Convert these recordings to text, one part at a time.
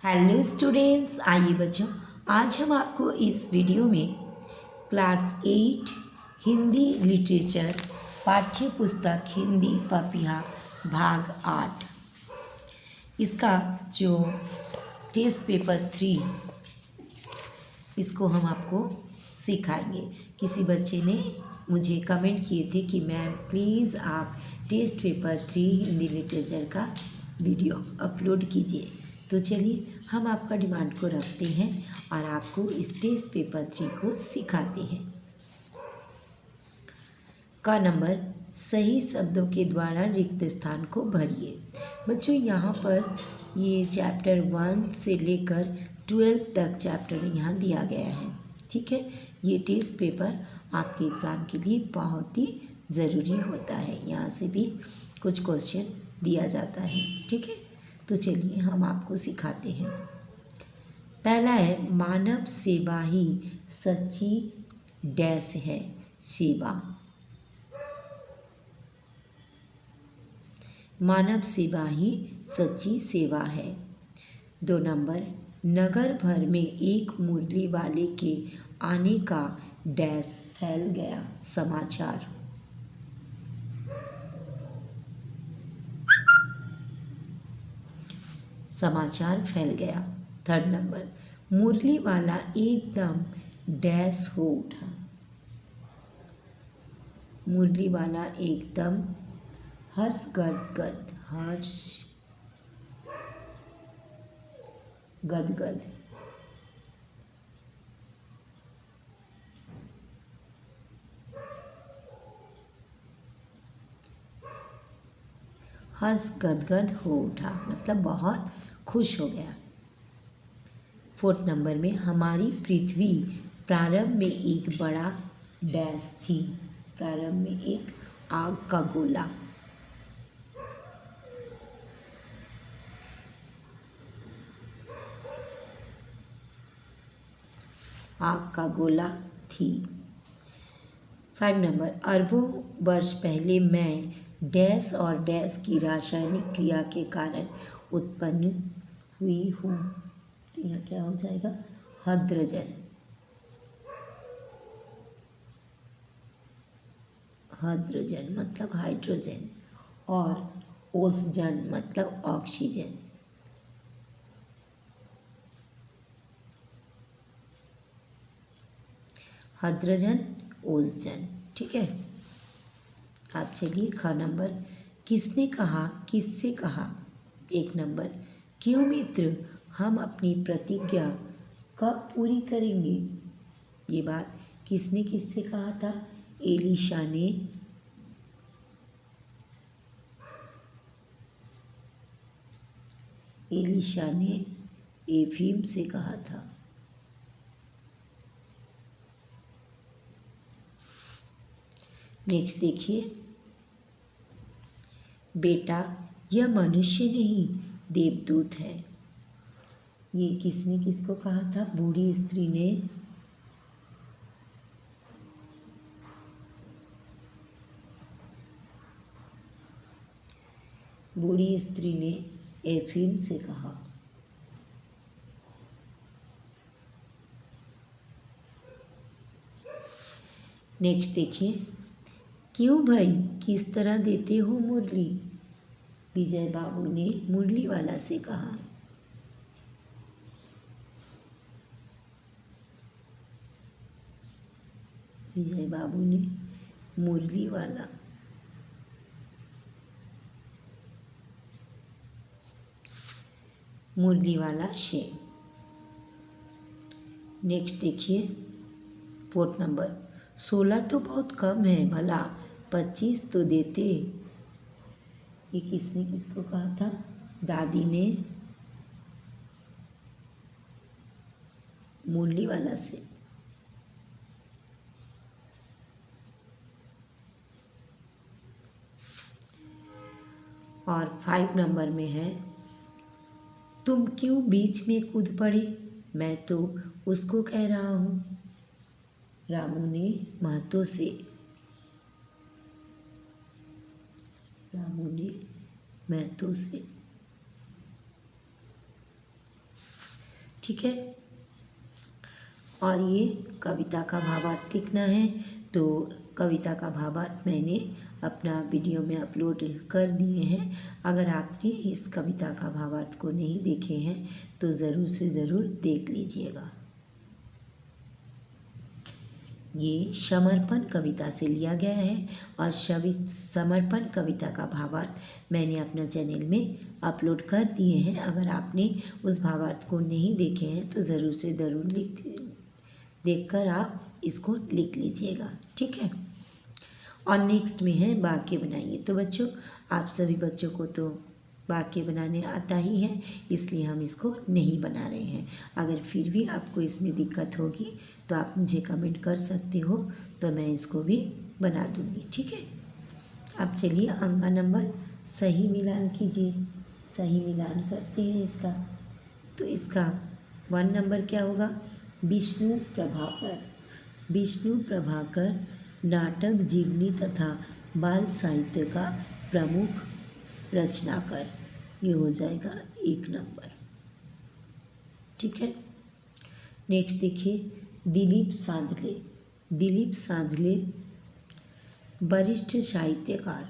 Hello students, आइए बच्चों, आज हम आपको इस वीडियो में क्लास 8 हिंदी लिटरेचर पाठ्य पुस्तक हिंदी पपिया भाग 8 इसका जो टेस्ट पेपर 3 इसको हम आपको सिखाएंगे। किसी बच्चे ने मुझे कमेंट किए थे कि मैम प्लीज़ आप टेस्ट पेपर 3 हिंदी लिटरेचर का वीडियो अपलोड कीजिए। तो चलिए हम आपका डिमांड को रखते हैं और आपको इस टेस्ट पेपर 3 को सिखाते हैं। का नंबर, सही शब्दों के द्वारा रिक्त स्थान को भरिए। बच्चों यहाँ पर ये चैप्टर 1 से लेकर 12 तक चैप्टर यहाँ दिया गया है। ठीक है, ये टेस्ट पेपर आपके एग्ज़ाम के लिए बहुत ही ज़रूरी होता है। यहाँ से भी कुछ क्वेश्चन दिया जाता है। ठीक है, तो चलिए हम आपको सिखाते हैं। पहला है, मानव सेवा ही सच्ची डैश है सेवा। मानव सेवा ही सच्ची सेवा है। 2 नंबर, नगर भर में एक मुरली वाले के आने का डैश फैल गया समाचार। समाचार फैल गया। 3rd नंबर, मुरली वाला एकदम डैश हो उठा। मुरली वाला एकदम हर्ष गदगद, हर्ष गदगद। हर्ष गदगद हो उठा मतलब बहुत खुश हो गया। 4th नंबर में, हमारी पृथ्वी प्रारंभ में एक बड़ा डैश थी। प्रारंभ में एक आग का गोला। आग का गोला थी। 5 नंबर, अरबों वर्ष पहले मैं डैश और डैश की रासायनिक क्रिया के कारण उत्पन्न हुई हूँ। तो यहाँ क्या हो जाएगा? हाइड्रोजन। हाइड्रोजन मतलब हाइड्रोजन और ओजोन मतलब ऑक्सीजन। Hydrogen, ozone. ठीक है, आप चलिए ख नंबर, किसने कहा, किससे कहा। 1 नंबर, क्यों मित्र, हम अपनी प्रतिज्ञा कब पूरी करेंगे। ये बात किसने किससे कहा था? एलिशा ने एफीम से कहा था। नेक्स्ट देखिए, बेटा यह मनुष्य नहीं देवदूत है। ये किसने किसको कहा था? बूढ़ी स्त्री ने एफीम से कहा। नेक्स्ट देखिए, क्यों भाई किस तरह देते हो मुरली। विजय बाबू ने मुरली वाला से कहा। विजय बाबू ने मुरली वाला से। नेक्स्ट देखिए 4th नंबर, 16 तो बहुत कम है, भला 25 तो देते। ये किसने किसको कहा था? दादी ने मुरली वाला से। और 5 नंबर में है, तुम क्यों बीच में कूद पड़े, मैं तो उसको कह रहा हूँ। रामू ने महतो से। ठीक है। और ये कविता का भावार्थ लिखना है। तो कविता का भावार्थ मैंने अपना वीडियो में अपलोड कर दिए हैं। अगर आपने इस कविता का भावार्थ को नहीं देखे हैं तो ज़रूर से ज़रूर देख लीजिएगा। ये समर्पण कविता से लिया गया है और समर्पण कविता का भावार्थ मैंने अपना चैनल में अपलोड कर दिए हैं। अगर आपने उस भावार्थ को नहीं देखे हैं तो ज़रूर से ज़रूर देखकर आप इसको लिख लीजिएगा, ठीक है। और नेक्स्ट में है वाक्य बनाइए। तो बच्चों, आप सभी बच्चों को तो वाक्य बनाने आता ही है, इसलिए हम इसको नहीं बना रहे हैं। अगर फिर भी आपको इसमें दिक्कत होगी तो आप मुझे कमेंट कर सकते हो, तो मैं इसको भी बना दूँगी, ठीक है। अब चलिए अंक नंबर सही मिलान कीजिए। सही मिलान करते हैं इसका। तो इसका 1 नंबर क्या होगा? विष्णु प्रभाकर। विष्णु प्रभाकर नाटक, जीवनी तथा बाल साहित्य का प्रमुख रचनाकार। ये हो जाएगा 1 नंबर, ठीक है। नेक्स्ट देखिए दिलीप सांधले। दिलीप सांधले वरिष्ठ साहित्यकार।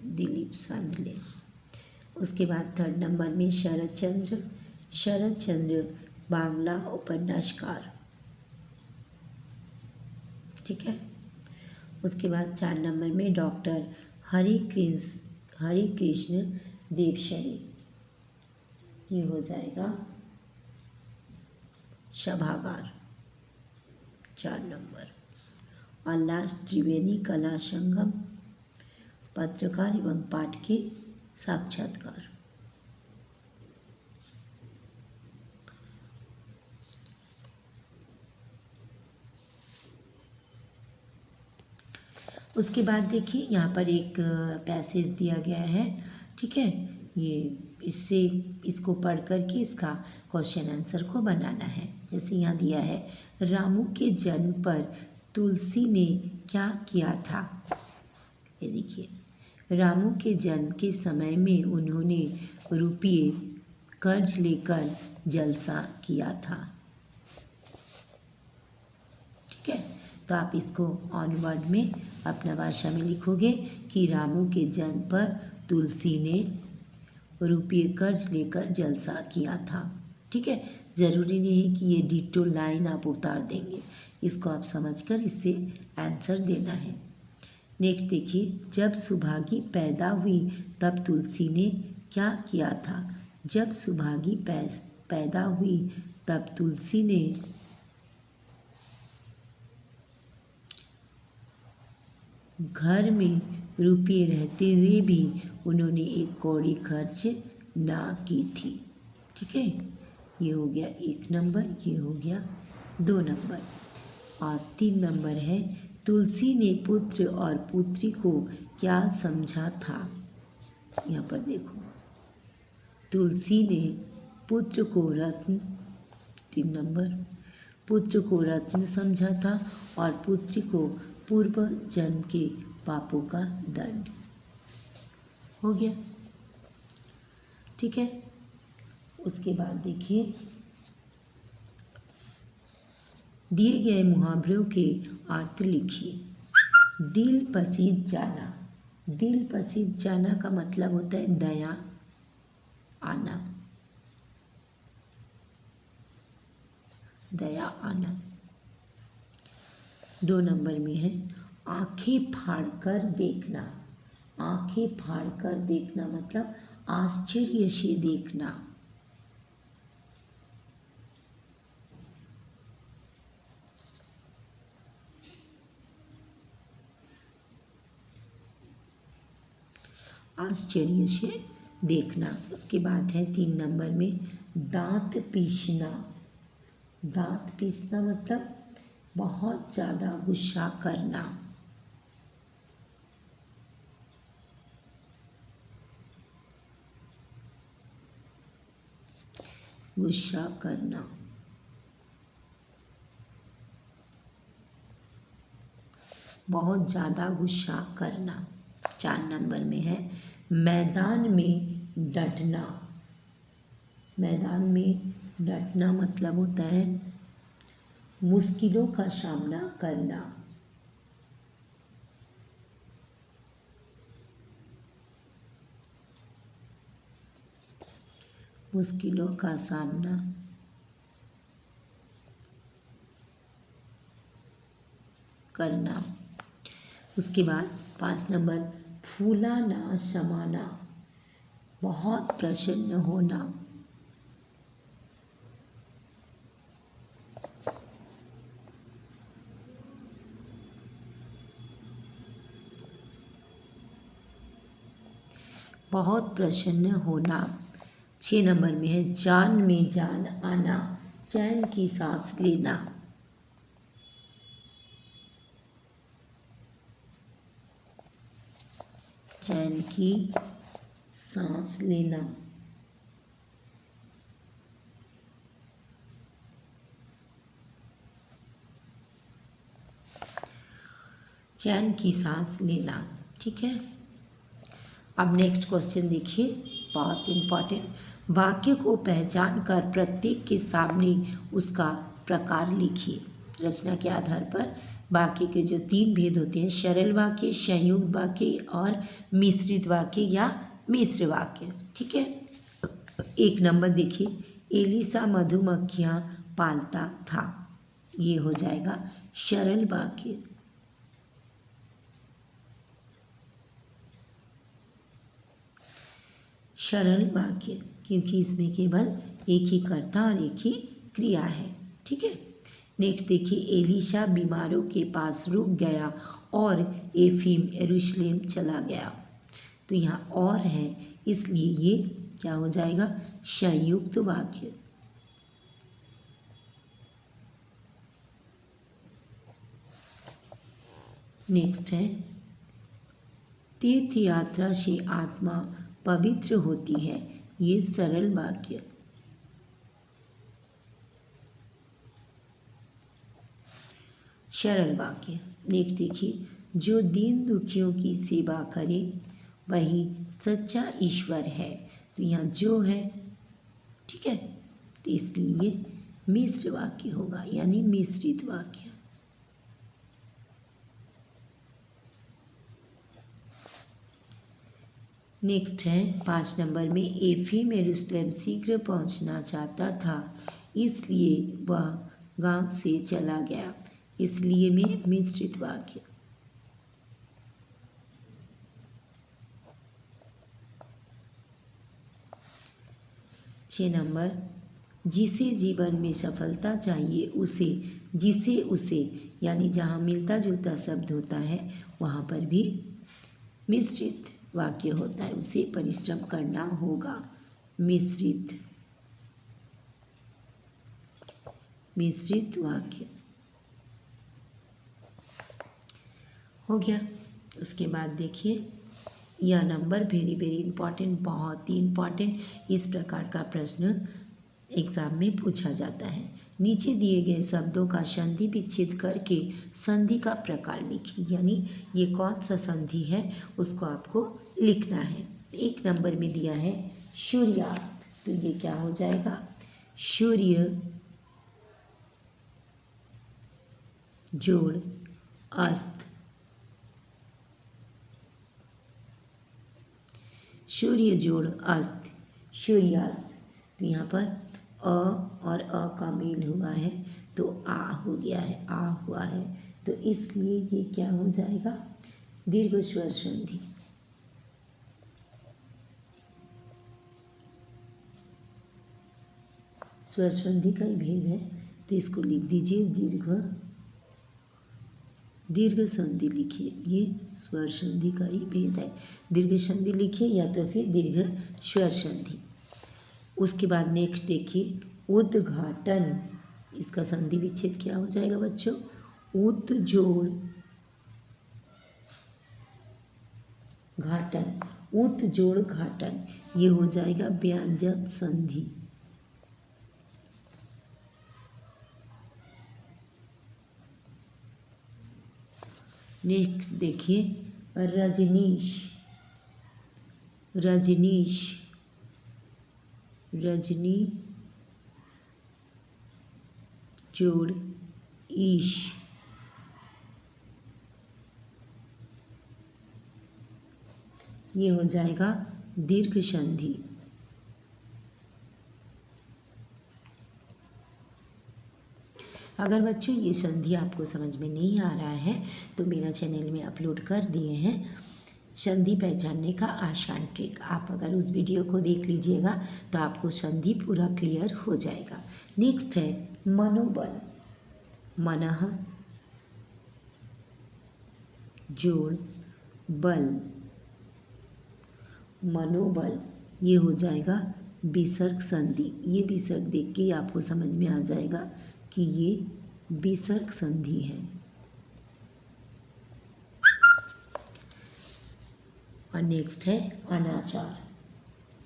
दिलीप सांधले। उसके बाद 3rd नंबर में शरद चंद्र। शरद चंद्र बांग्ला उपन्यासकार, ठीक है। उसके बाद 4 नंबर में डॉक्टर हरिकृष्ण देवशरी। ये हो जाएगा सभागार, 4 नंबर। और लास्ट त्रिवेणी कला संगम, पत्रकार एवं पाठ के साक्षात्कार। उसके बाद देखिए यहाँ पर एक पैसेज दिया गया है, ठीक है। इसको पढ़ कर के इसका क्वेश्चन आंसर को बनाना है। जैसे यहाँ दिया है, रामू के जन्म पर तुलसी ने क्या किया था? ये देखिए, रामू के जन्म के समय में उन्होंने रुपये कर्ज लेकर जलसा किया था, ठीक है। तो आप इसको ऑन वर्ड में अपना भाषा में लिखोगे कि रामू के जन्म पर तुलसी ने रुपये कर्ज लेकर जलसा किया था, ठीक है। ज़रूरी नहीं है कि ये डिटो लाइन आप उतार देंगे, इसको आप समझकर इससे आंसर देना है। नेक्स्ट देखिए, जब सुभागी पैदा हुई तब तुलसी ने क्या किया था? जब सुभागी पैदा हुई तब तुलसी ने घर में रुपये रहते हुए भी उन्होंने एक कौड़ी खर्च ना की थी, ठीक है। ये हो गया 1 नंबर, ये हो गया 2 नंबर। और 3 नंबर है, तुलसी ने पुत्र और पुत्री को क्या समझा था? यहाँ पर देखो, तुलसी ने पुत्र को रत्न, 3 नंबर, पुत्र को रत्न समझा था और पुत्री को पूर्व जन्म के पापों का दंड। हो गया, ठीक है। उसके बाद देखिए, दिए गए मुहावरों के अर्थ लिखिए। दिल पसीज जाना। दिल पसीज जाना का मतलब होता है दया आना। दया आना। 2 नंबर में है आंखें फाड़कर देखना। आंखें फाड़कर देखना मतलब आश्चर्य से देखना। आश्चर्य से देखना। उसके बाद है 3 नंबर में दांत पीसना। दांत पीसना मतलब बहुत ज़्यादा गुस्सा करना। गुस्सा करना। बहुत ज़्यादा गुस्सा करना। 4 नंबर में है मैदान में डटना। मैदान में डटना मतलब होता है मुश्किलों का सामना करना। मुश्किलों का सामना करना। उसके बाद 5 नंबर, फूलाना समाना, बहुत प्रसन्न होना। बहुत प्रसन्न होना। 6 नंबर में है जान में जान आना, चैन की सांस लेना। चैन की सांस लेना। चैन की सांस लेना। ठीक है। अब नेक्स्ट क्वेश्चन देखिए, बहुत इम्पॉर्टेंट। वाक्य को पहचान कर प्रत्येक के सामने उसका प्रकार लिखिए। रचना के आधार पर वाक्य के जो 3 भेद होते हैं, सरल वाक्य, संयुक्त वाक्य और मिश्रित वाक्य या मिश्र वाक्य। ठीक है। 1 नंबर देखिए, एलिसा मधुमक्खियाँ पालता था। ये हो जाएगा सरल वाक्य। सरल वाक्य, क्योंकि इसमें केवल एक ही कर्ता और एक ही क्रिया है। ठीक है। नेक्स्ट देखिए, एलिशा बीमारों के पास रुक गया और एफीम यरूशलेम चला गया। तो यहाँ और है, इसलिए ये क्या हो जाएगा, संयुक्त वाक्य। नेक्स्ट है, तीर्थ यात्रा से आत्मा पवित्र होती है। ये सरल वाक्य। सरल वाक्य। नेक्स्ट देखिए, जो दीन दुखियों की सेवा करे वही सच्चा ईश्वर है। तो यहाँ जो है, ठीक है, तो इसलिए मिश्र वाक्य होगा, यानी मिश्रित वाक्य। नेक्स्ट है 5 नंबर में, एफीम यरूशलेम शीघ्र पहुंचना चाहता था, इसलिए वह गांव से चला गया। इसलिए में मिश्रित वाक्य। छः नंबर, जिसे जीवन में सफलता चाहिए उसे, जिसे उसे, यानी जहाँ मिलता जुलता शब्द होता है वहाँ पर भी मिश्रित वाक्य होता है। उसे परिश्रम करना होगा। मिश्रित वाक्य हो गया। उसके बाद देखिए, यह नंबर वेरी वेरी इंपॉर्टेंट, बहुत ही इंपॉर्टेंट। इस प्रकार का प्रश्न एग्जाम में पूछा जाता है। नीचे दिए गए शब्दों का संधि विच्छेद करके संधि का प्रकार लिखिए, यानी ये कौन सा संधि है उसको आपको लिखना है। 1 नंबर में दिया है सूर्यास्त, तो ये क्या हो जाएगा, सूर्य जोड़ अस्त। सूर्य जोड़ अस्त, सूर्यास्त। तो यहाँ पर अ और अ का मेल हुआ है तो आ हो गया है, आ हुआ है, तो इसलिए ये क्या हो जाएगा, दीर्घ स्वर संधि। स्वर संधि का ही भेद है, तो इसको लिख दीजिए दीर्घ संधि लिखिए। ये स्वर संधि का ही भेद है, दीर्घ संधि लिखिए या तो फिर दीर्घ स्वर संधि। उसके बाद नेक्स्ट देखिए, उद्घाटन, इसका संधि विच्छेद क्या हो जाएगा बच्चों, उत जोड़ घाटन, उत जोड़ घाटन, ये हो जाएगा व्यंजक संधि। नेक्स्ट देखिए, रजनीश, रजनी जोड़ ईश, ये हो जाएगा दीर्घ संधि। अगर बच्चों ये संधि आपको समझ में नहीं आ रहा है तो मेरा चैनल में अपलोड कर दिए हैं संधि पहचानने का आसान ट्रिक। आप अगर उस वीडियो को देख लीजिएगा तो आपको संधि पूरा क्लियर हो जाएगा। नेक्स्ट है मनोबल, मनः जोड़ बल, मनोबल, ये हो जाएगा विसर्ग संधि। ये विसर्ग देख के आपको समझ में आ जाएगा कि ये विसर्ग संधि है। और नेक्स्ट है अनाचार,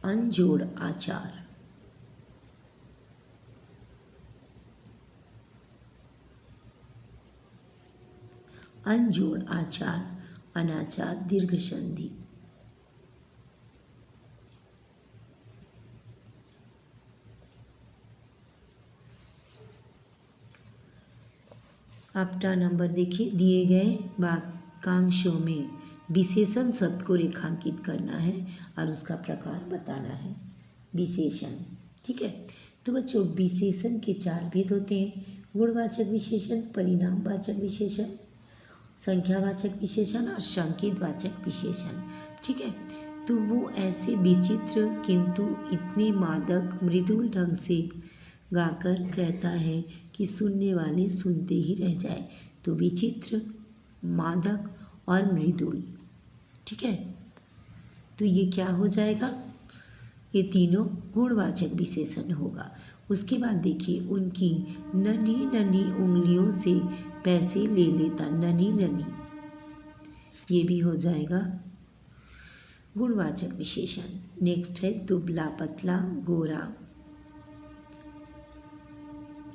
अन जोड़ आचार, अन जोड़ आचार, अनाचार दीर्घ संधि। आपका नंबर देखिए, दिए गए वाक्यांशों में विशेषण शब्द को रेखांकित करना है और उसका प्रकार बताना है। विशेषण, ठीक है। तो बच्चों विशेषण के 4 भेद होते हैं, गुणवाचक विशेषण, परिणामवाचक विशेषण, संख्यावाचक विशेषण और संकेतवाचक विशेषण, ठीक है। तो वो ऐसे विचित्र किंतु इतने मादक मृदुल ढंग से गाकर कहता है कि सुनने वाले सुनते ही रह जाए। तो विचित्र, मादक और मृदुल, ठीक है। तो ये क्या हो जाएगा, ये तीनों गुणवाचक विशेषण होगा। उसके बाद देखिए उनकी नन्ही नन्ही उंगलियों से पैसे ले लेता, नन्ही नन्ही, ये भी हो जाएगा गुणवाचक विशेषण। नेक्स्ट है दुबला पतला गोरा,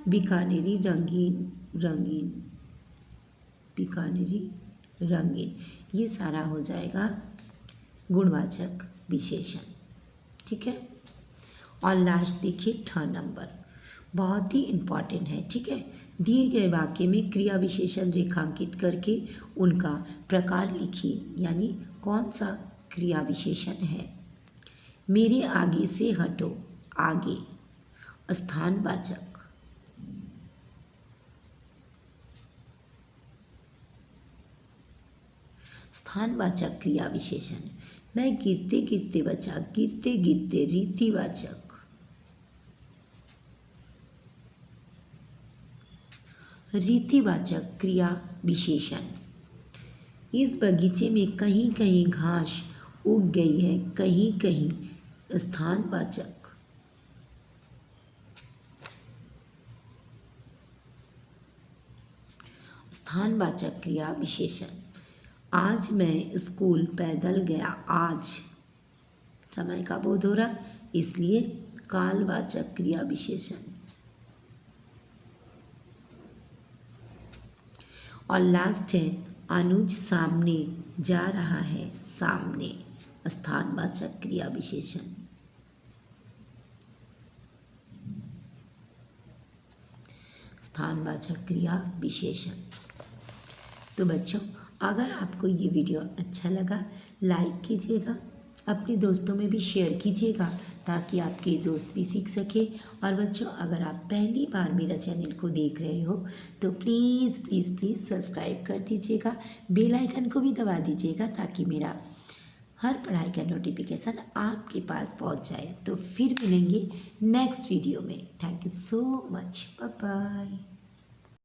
बीकानेरी रंगीन रंगीन, बीकानेरी रंगीन, ये सारा हो जाएगा गुणवाचक विशेषण, ठीक है। और लास्ट देखिए 6 नंबर, बहुत ही इम्पॉर्टेंट है, ठीक है। दिए गए वाक्य में क्रिया विशेषण रेखांकित करके उनका प्रकार लिखिए, यानी कौन सा क्रिया विशेषण है। मेरे आगे से हटो, आगे स्थानवाचक, स्थानवाचक क्रिया विशेषण। मैं गिरते गिरते बचा, गिरते गिरते रीतिवाचक, रीतिवाचक क्रिया विशेषण। इस बगीचे में कहीं कहीं घास उग गई है, कहीं कहीं स्थानवाचक, स्थानवाचक क्रिया विशेषण। आज मैं स्कूल पैदल गया, आज समय का बोध हो रहा इसलिए कालवाचक क्रिया विशेषण। और लास्ट है अनुज सामने जा रहा है, सामने स्थानवाचक क्रिया विशेषण। स्थानवाचक क्रिया विशेषण। तो बच्चों अगर आपको ये वीडियो अच्छा लगा लाइक कीजिएगा, अपने दोस्तों में भी शेयर कीजिएगा ताकि आपके दोस्त भी सीख सके। और बच्चों अगर आप पहली बार मेरा चैनल को देख रहे हो तो प्लीज़ प्लीज़ प्लीज़ सब्सक्राइब कर दीजिएगा, बेल आइकन को भी दबा दीजिएगा ताकि मेरा हर पढ़ाई का नोटिफिकेशन आपके पास पहुंच जाए। तो फिर मिलेंगे नेक्स्ट वीडियो में। Thank you so much, bye bye.